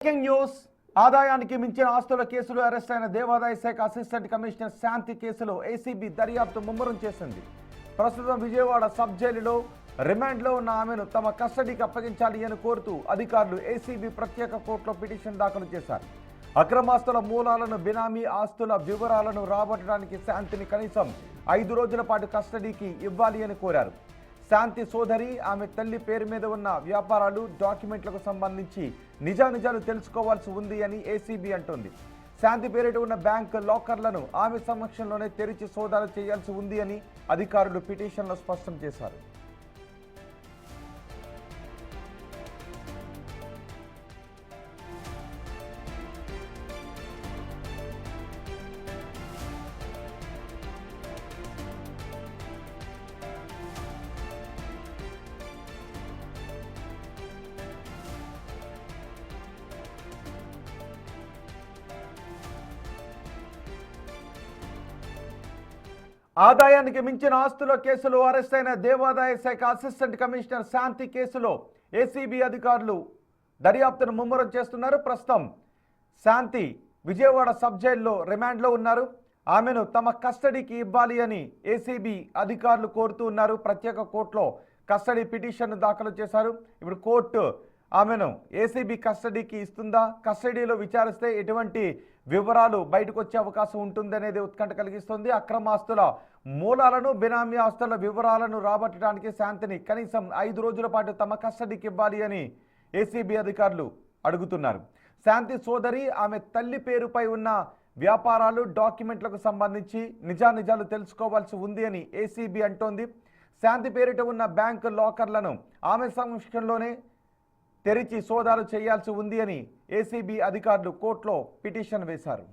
Breaking news. ఆదాయానికి మించిన ఆస్తుల కేసులో అరెస్ట్ అయిన దేవాదాయ శాఖ అసిస్టెంట్ కమిషనర్ శాంతి కేసులో ఏసీబీ దర్యాప్తు ముమ్మరం చేసింది. ప్రస్తుతం విజయవాడ సబ్ జైలులో రిమాండ్లో ఉన్న ఆమెను తమ కస్టడీకి అప్పగించాలి అని కోరుతూ అధికారులు ఏసీబీ ప్రత్యేక కోర్టులో పిటిషన్ దాఖలు చేశారు. అక్రమాస్తుల మూలాలను, బినామీ ఆస్తుల వివరాలను రాబట్టడానికి శాంతిని కనీసం 5 రోజుల పాటు కస్టడీకి ఇవ్వాలి అని కోరారు. శాంతి సోదరి, ఆమె తల్లి పేరు మీద ఉన్న వ్యాపారాలు, డాక్యుమెంట్లకు సంబంధించి నిజానిజాలు తెలుసుకోవాల్సి ఉంది అని ఏసీబీ అంటోంది. శాంతి పేరిట ఉన్న బ్యాంక్ లాకర్లను ఆమె సమక్షంలోనే తెరిచి సోదాలు చేయాల్సి ఉంది అని అధికారులు పిటిషన్లో స్పష్టం చేశారు. ఆదాయానికి మించిన ఆస్తుల కేసులో అరెస్ట్ అయిన దేవాదాయ శాఖ అసిస్టెంట్ కమిషనర్ శాంతి కేసులో ఏసీబీ అధికారులు దర్యాప్తును ముమ్మరం చేస్తున్నారు. ప్రస్తుతం శాంతి విజయవాడ సబ్ జైల్లో రిమాండ్లో ఉన్నారు. ఆమెను తమ కస్టడీకి ఇవ్వాలి అని ఏసీబీ అధికారులు కోరుతూ ఉన్నారు. ప్రత్యేక కోర్టులో కస్టడీ పిటిషన్ దాఖలు చేశారు. ఇప్పుడు కోర్టు ఆమెను ఏసీబీ కస్టడీకి ఇస్తుందా, కస్టడీలో విచారిస్తే ఎటువంటి వివరాలు బయటకు వచ్చే అవకాశం ఉంటుందనేది ఉత్కంఠ కలిగిస్తుంది. అక్రమాస్తుల మూలాలను, బినామీ ఆస్తుల వివరాలను రాబట్టడానికి శాంతిని కనీసం 5 రోజుల పాటు తమ కస్టడీకి ఇవ్వాలి అని ఏసీబీ అధికారులు అడుగుతున్నారు. శాంతి సోదరి, ఆమె తల్లి పేరుపై ఉన్న వ్యాపారాలు, డాక్యుమెంట్లకు సంబంధించి నిజానిజాలు తెలుసుకోవాల్సి ఉంది అని ఏసీబీ అంటోంది. శాంతి పేరిట ఉన్న బ్యాంకు లాకర్లను ఆమె సమక్షంలోనే తెరిచి సోదాలు చేయాల్సి ఉంది అని ఏసీబీ అధికారులు కోర్టులో పిటిషన్ వేశారు.